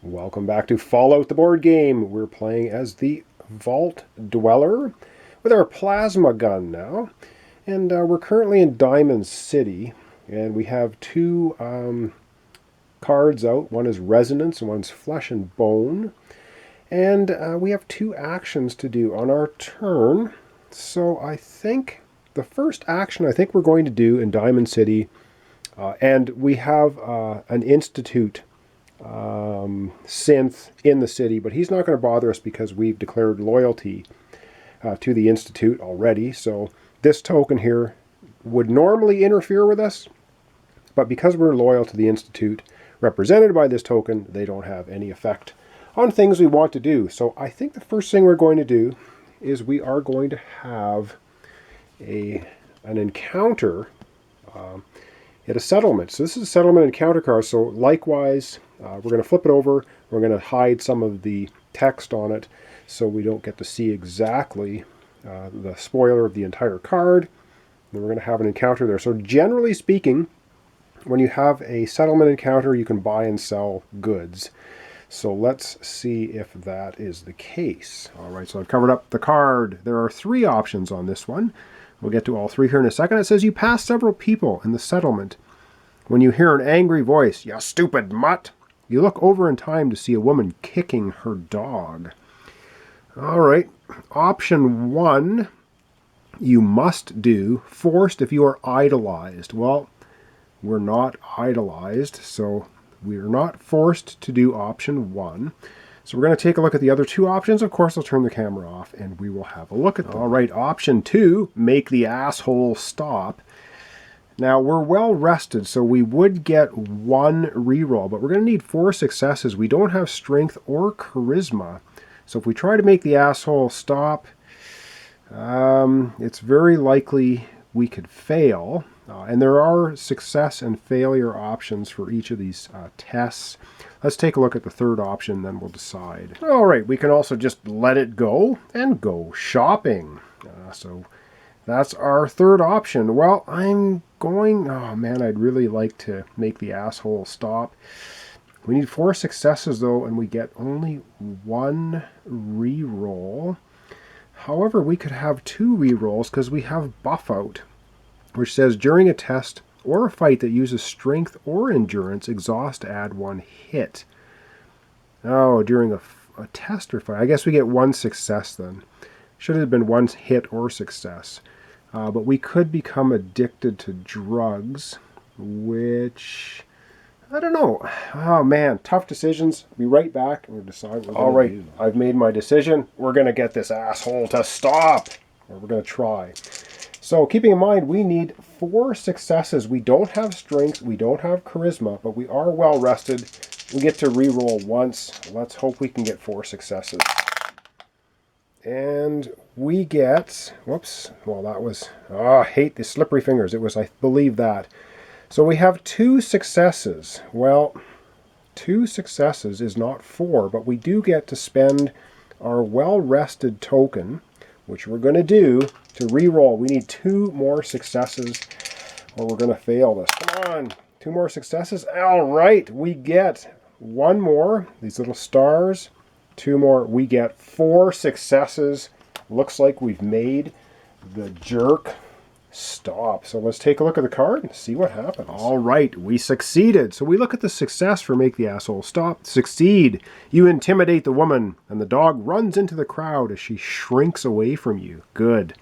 Welcome back to Fallout the board game. We're playing as the Vault Dweller with our plasma gun now. And we're currently in Diamond City. And we have two cards out. One is Resonance and one's Flesh and Bone. And we have two actions to do on our turn. So I think the first action we're going to do in Diamond City, and we have an Institute synth in the city, but he's not going to bother us because we've declared loyalty to the Institute already. So this token here would normally interfere with us, but because we're loyal to the Institute represented by this token, they don't have any effect on things we want to do. So I think the first thing we're going to do is we are going to have an encounter at a settlement. So this is a settlement encounter card. So likewise, we're going to flip it over. We're going to hide some of the text on it so we don't get to see exactly the spoiler of the entire card. And we're going to have an encounter there. So generally speaking, when you have a settlement encounter, you can buy and sell goods. So let's see if that is the case. All right, so I've covered up the card. There are three options on this one. We'll get to all three here in a second. It says you pass several people in the settlement. When you hear an angry voice, "You stupid mutt," you look over in time to see a woman kicking her dog. All right, option one, you must do forced if you are idolized. Well, we're not idolized, so we're not forced to do option one. So we're going to take a look at the other two options. Of course, I'll turn the camera off and we will have a look at them. All right, option two, make the asshole stop. Now, we're well rested, so we would get one reroll, but we're going to need 4 successes. We don't have strength or charisma. So if we try to make the asshole stop, it's very likely we could fail. And there are success and failure options for each of these tests. Let's take a look at the third option, then we'll decide. All right, we can also just let it go and go shopping. So that's our third option. Well, I'm going... Oh, man, I'd really like to make the asshole stop. We need 4 successes, though, and we get only 1 reroll. However, we could have 2 rerolls because we have Buffout, which says during a test or a fight that uses strength or endurance, exhaust to add 1 hit. Oh, during a test or fight. I guess we get 1 success then. Should have been 1 hit or success. But we could become addicted to drugs, which... I don't know. Oh, man. Tough decisions. Be right back and we'll decide what we're going to do. I've made my decision. We're going to get this asshole to stop. Or we're going to try. So keeping in mind, we need 4 successes. We don't have strength. We don't have charisma. But we are well rested. We get to re-roll once. Let's hope we can get 4 successes. And we get... Whoops. Well, that was... Oh, I hate the slippery fingers. It was, I believe, that. So we have 2 successes. Well, 2 successes is not 4, but we do get to spend our well-rested token, which we're going to do, to re-roll. We need 2 more successes, or we're going to fail this. Come on, 2 more successes. All right, we get 1 more, these little stars, 2 more. We get 4 successes. Looks like we've made the jerk stop. So let's take a look at the card and see what happens. All right, we succeeded. So we look at the success for make the asshole stop. Succeed. You intimidate the woman, and the dog runs into the crowd as she shrinks away from you. Good.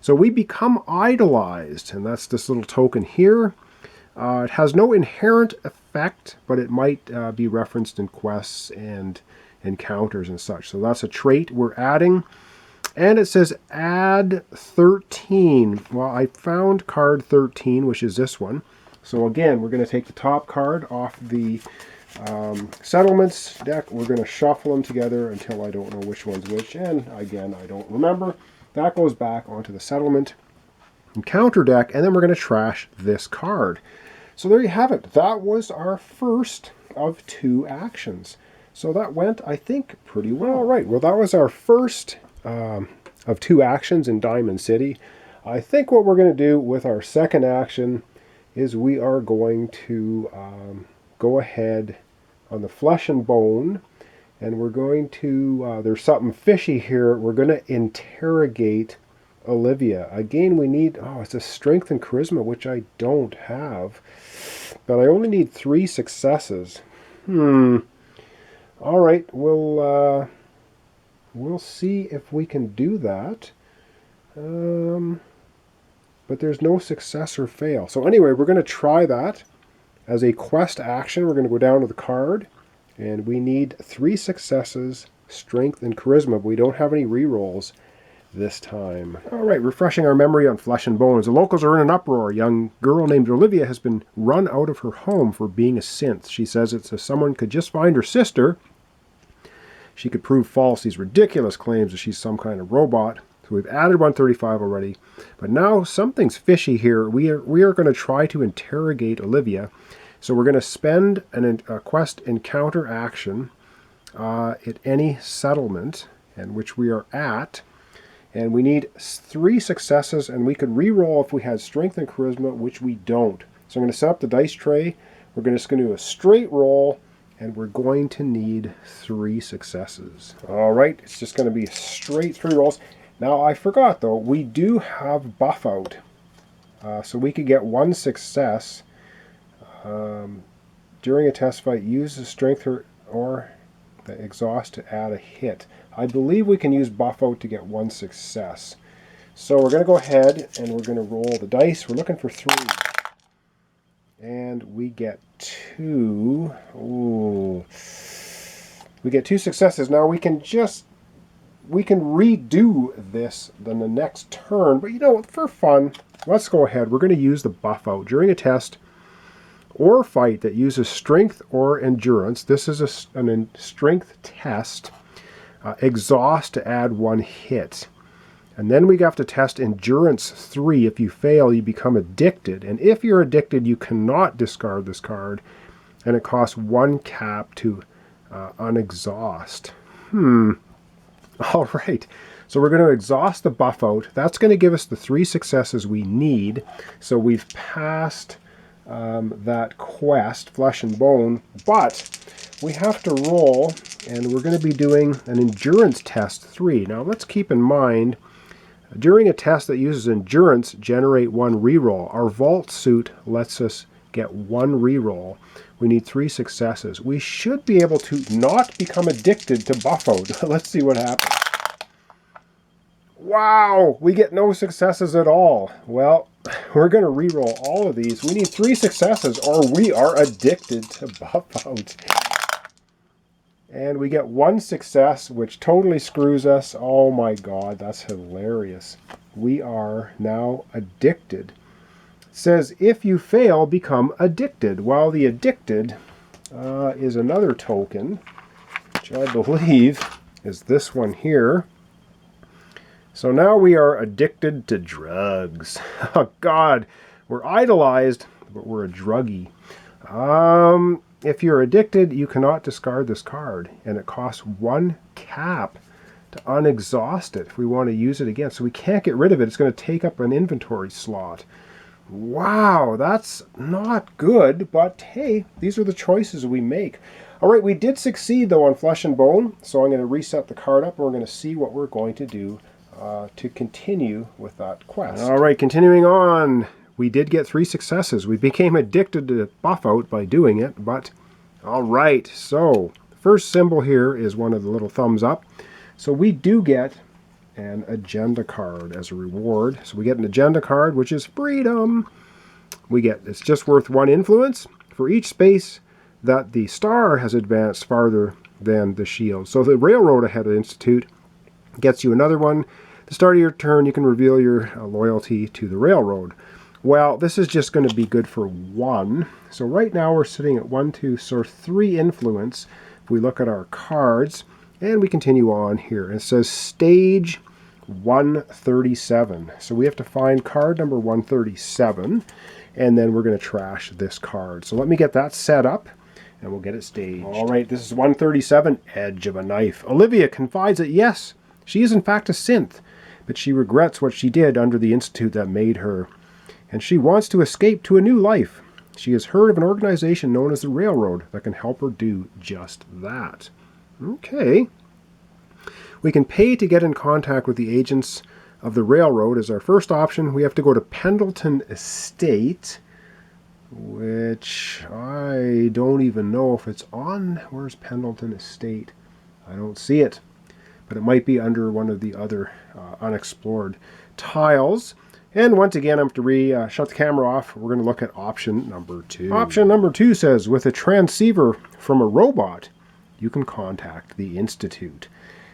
So we become idolized, and that's this little token here. It has no inherent effect, but it might be referenced in quests and encounters and such. So that's a trait we're adding. And it says add 13. Well, I found card 13, which is this one. So again, we're going to take the top card off the settlements deck. We're going to shuffle them together until I don't know which one's which. And again, I don't remember. That goes back onto the settlement encounter deck. And then we're going to trash this card. So there you have it. That was our first of 2 actions. So that went, I think, pretty well. All right. Well, that was our first... of 2 actions in Diamond City. I think what we're going to do with our second action is we are going to go ahead on the flesh and bone, and we're going to, there's something fishy here. We're going to interrogate Olivia. Again, we need, it's a strength and charisma, which I don't have. But I only need 3 successes. All right, we'll see if we can do that. But there's no success or fail. So anyway, we're going to try that as a quest action. We're going to go down to the card, and we need 3 successes, strength, and charisma. But we don't have any rerolls this time. All right, refreshing our memory on flesh and bones. The locals are in an uproar. A young girl named Olivia has been run out of her home for being a synth. She says it's if someone could just find her sister, she could prove false these ridiculous claims that she's some kind of robot. So we've added 135 already. But now something's fishy here. We are going to try to interrogate Olivia. So we're going to spend a quest encounter action at any settlement in which we are at. And we need 3 successes, and we could re-roll if we had strength and charisma, which we don't. So I'm going to set up the dice tray. We're just going to do a straight roll, and we're going to need 3 successes. All right, it's just going to be straight 3 rolls. Now, I forgot, though, we do have Buffout. So we could get 1 success. During a test fight, use the strength or the exhaust to add a hit. I believe we can use Buffout to get 1 success. So we're going to go ahead and we're going to roll the dice. We're looking for 3. And we get 2. Ooh. We get 2 successes. Now we can redo this then the next turn. But for fun, let's go ahead. We're going to use the Buffout. During a test or fight that uses strength or endurance, this is a strength test. Exhaust to add 1 hit. And then we have to test endurance 3. If you fail, you become addicted. And if you're addicted, you cannot discard this card. And it costs 1 cap to unexhaust. All right. So we're going to exhaust the Buffout. That's going to give us the 3 successes we need. So we've passed that quest, flesh and bone. But we have to roll, and we're going to be doing an endurance test 3. Now let's keep in mind, during a test that uses endurance, generate 1 reroll. Our vault suit lets us get 1 reroll. We need 3 successes. We should be able to not become addicted to Buffout. Let's see what happens. Wow, we get no successes at all. Well, we're going to reroll all of these. We need 3 successes or we are addicted to Buffout. And we get 1 success, which totally screws us. Oh my god, that's hilarious. We are now addicted. It says, if you fail, become addicted. While the addicted is another token, which I believe is this one here. So now we are addicted to drugs. Oh god, we're idolized, but we're a druggie. If you're addicted, you cannot discard this card, and it costs 1 cap to unexhaust it if we want to use it again. So we can't get rid of it. It's going to take up an inventory slot. Wow, that's not good, but hey, these are the choices we make. All right, we did succeed, though, on Flesh and Bone, so I'm going to reset the card up, and we're going to see what we're going to do to continue with that quest. All right, continuing on. We did get 3 successes. We became addicted to Buffout by doing it, but all right. So the first symbol here is one of the little thumbs up. So we do get an agenda card as a reward. So we get an agenda card, which is freedom. It's just worth 1 influence for each space that the star has advanced farther than the shield. So the Railroad Ahead Institute gets you another one. At the start of your turn, you can reveal your loyalty to the railroad. Well, this is just going to be good for 1. So right now we're sitting at 1, 2, so 3 influence. If we look at our cards, and we continue on here. It says stage 137. So we have to find card number 137, and then we're going to trash this card. So let me get that set up, and we'll get it staged. All right, this is 137, Edge of a Knife. Olivia confides that yes, she is in fact a synth, but she regrets what she did under the institute that made her. And she wants to escape to a new life. She has heard of an organization known as the Railroad that can help her do just that. Okay. We can pay to get in contact with the agents of the Railroad as our first option. We have to go to Pendleton Estate, which I don't even know if it's on. Where's Pendleton Estate? I don't see it, but it might be under one of the other unexplored tiles. And once again, I'm going to shut the camera off. We're going to look at option number 2. Option number 2 says, with a transceiver from a robot, you can contact the Institute.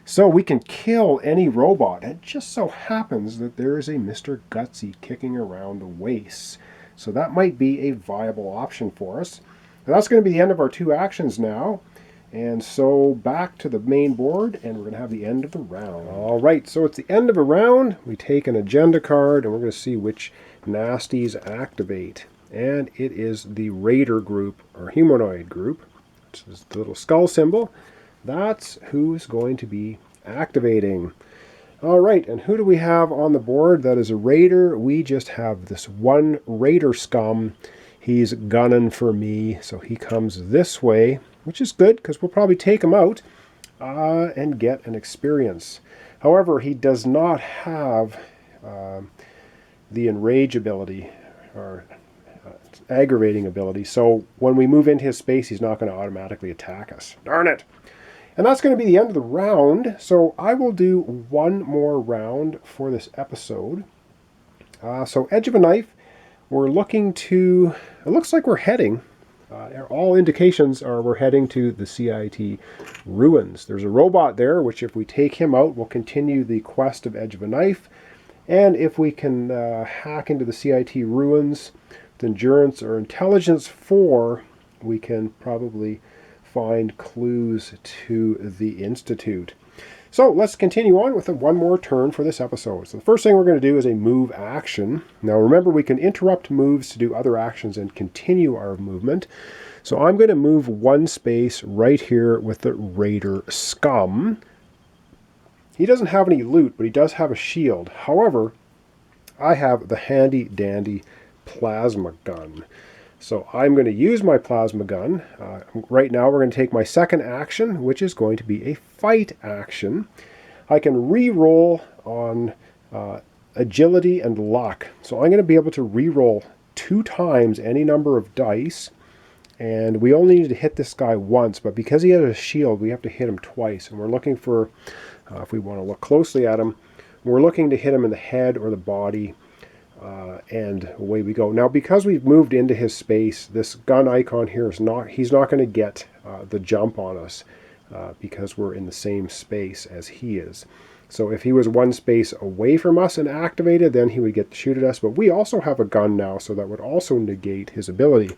So we can kill any robot. It just so happens that there is a Mr. Gutsy kicking around the wastes. So that might be a viable option for us. And that's going to be the end of our 2 actions now. And so back to the main board, and we're going to have the end of the round. All right, so it's the end of a round. We take an agenda card, and we're going to see which nasties activate. And it is the Raider group, or humanoid group, which is the little skull symbol. That's who's going to be activating. All right, and who do we have on the board that is a Raider? We just have this one Raider scum. He's gunning for me, so he comes this way, which is good because we'll probably take him out and get an experience. However, he does not have the enrage ability or aggravating ability, so when we move into his space, he's not going to automatically attack us. Darn it! And that's going to be the end of the round, so I will do one more round for this episode. So Edge of a Knife, we're looking to, it looks like we're heading, all indications are we're heading to the CIT ruins. There's a robot there, which if we take him out, we'll continue the quest of Edge of a Knife. And if we can hack into the CIT ruins with endurance or intelligence 4, we can probably find clues to the Institute. So let's continue on with one more turn for this episode. So the first thing we're going to do is a move action. Now remember, we can interrupt moves to do other actions and continue our movement. So I'm going to move 1 space right here with the Raider scum. He doesn't have any loot, but he does have a shield. However, I have the handy dandy plasma gun. So I'm going to use my plasma gun. Right now we're going to take my second action, which is going to be a fight action. I can re-roll on agility and luck. So I'm going to be able to re-roll 2 times any number of dice. And we only need to hit this guy once, but because he has a shield, we have to hit him twice. And we're looking for, if we want to look closely at him, we're looking to hit him in the head or the body. And away we go. Now, because we've moved into his space, this gun icon here is not, he's not going to get the jump on us because we're in the same space as he is. So if he was 1 space away from us and activated, then he would get to shoot at us. But we also have a gun now, so that would also negate his ability.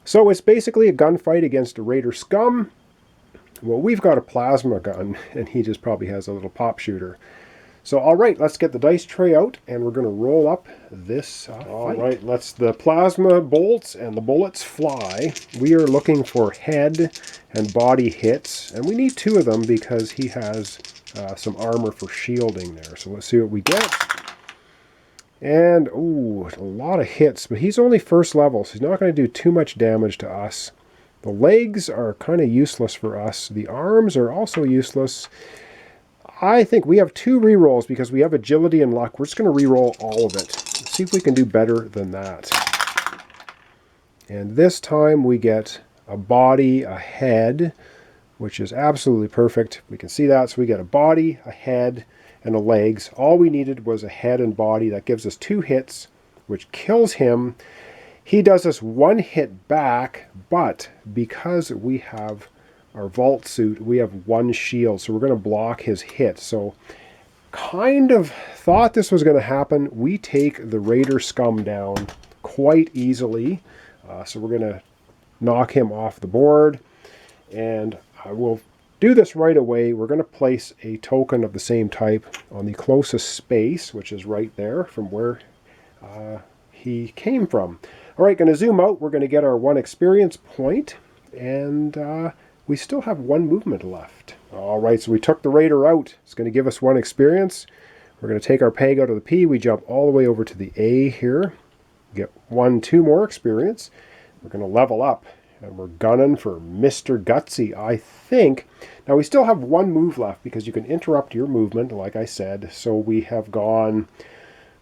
So it's basically a gunfight against a Raider scum. Well, we've got a plasma gun, and he just probably has a little pop shooter. So, all right, let's get the dice tray out, and we're going to roll up this All right, let's the plasma bolts and the bullets fly. We are looking for head and body hits, and we need 2 of them because he has some armor for shielding there. So let's see what we get. And, ooh, a lot of hits, but he's only first level, so he's not going to do too much damage to us. The legs are kind of useless for us. The arms are also useless. I think we have 2 rerolls because we have agility and luck. We're just going to reroll all of it. Let's see if we can do better than that. And this time we get a body, a head, which is absolutely perfect. We can see that. So we get a body, a head, and a legs. All we needed was a head and body. That gives us 2 hits, which kills him. He does us 1 hit back, but because we have our vault suit, we have 1 shield, so we're going to block his hit. So kind of thought this was going to happen. We take the Raider scum down quite easily. So we're going to knock him off the board. And I will do this right away. We're going to place a token of the same type on the closest space, which is right there from where he came from. All right, going to zoom out. We're going to get our 1 experience point. And we still have 1 movement left. All right, so we took the Raider out. It's going to give us 1 experience. We're going to take our peg out of the P. We jump all the way over to the A here. Get 2 more experience. We're going to level up. And we're gunning for Mr. Gutsy, I think. Now, we still have one move left because you can interrupt your movement, like I said. So we have gone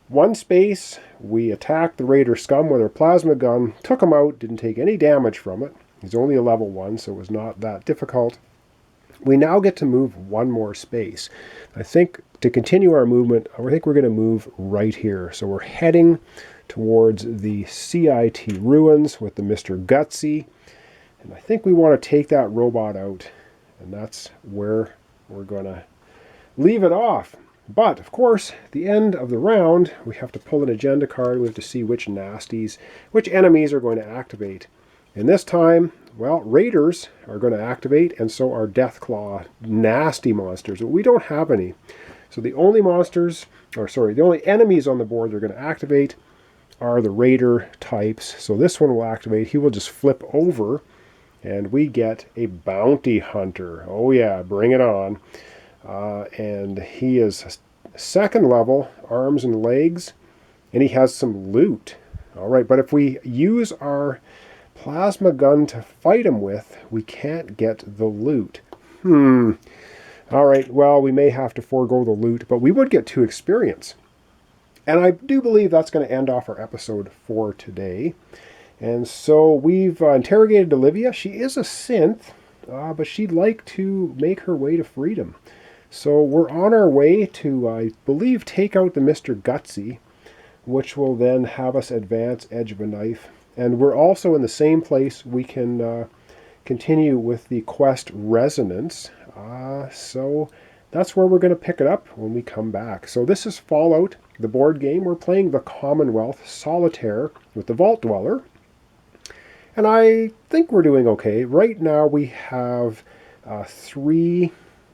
one space. We attacked the Raider Scum with our plasma gun, took him out, didn't take any damage from it. He's only a level 1, so it was not that difficult. We now get to move one more space. I think to continue our movement, I think we're going to move right here. So we're heading towards the CIT ruins with the Mr. Gutsy. And I think we want to take that robot out. And that's where we're going to leave it off. But, of course, at the end of the round, we have to pull an agenda card. We have to see which nasties, which enemies are going to activate. And this time, well, Raiders are going to activate, and so are Deathclaw nasty monsters. But we don't have any. So the only the only enemies on the board that are going to activate are the Raider types. So this one will activate. He will just flip over, and we get a Bounty Hunter. Oh yeah, bring it on. And he is 2nd level, arms and legs, and he has some loot. All right, but if we use our plasma gun to fight him with, we can't get the loot. All right, well, we may have to forego the loot, but we would get 2 experience. And I do believe that's going to end off our episode for today. And so we've interrogated Olivia. She is a synth, but she'd like to make her way to freedom. So we're on our way to, I believe, take out the Mr. Gutsy, which will then have us advance Edge of a Knife. And we're also in the same place. We can continue with the quest Resonance. So that's where we're going to pick it up when we come back. So this is Fallout, the board game. We're playing the Commonwealth Solitaire with the Vault Dweller. And I think we're doing okay. Right now we have 3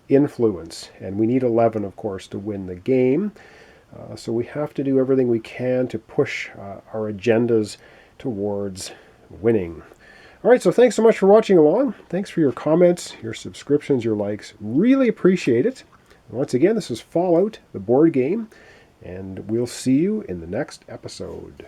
influence, and we need 11, of course, to win the game. So we have to do everything we can to push our agendas towards winning. All right, so thanks so much for watching along. Thanks for your comments, your subscriptions, your likes. Really appreciate it. Once again, this is Fallout, the board game, and we'll see you in the next episode.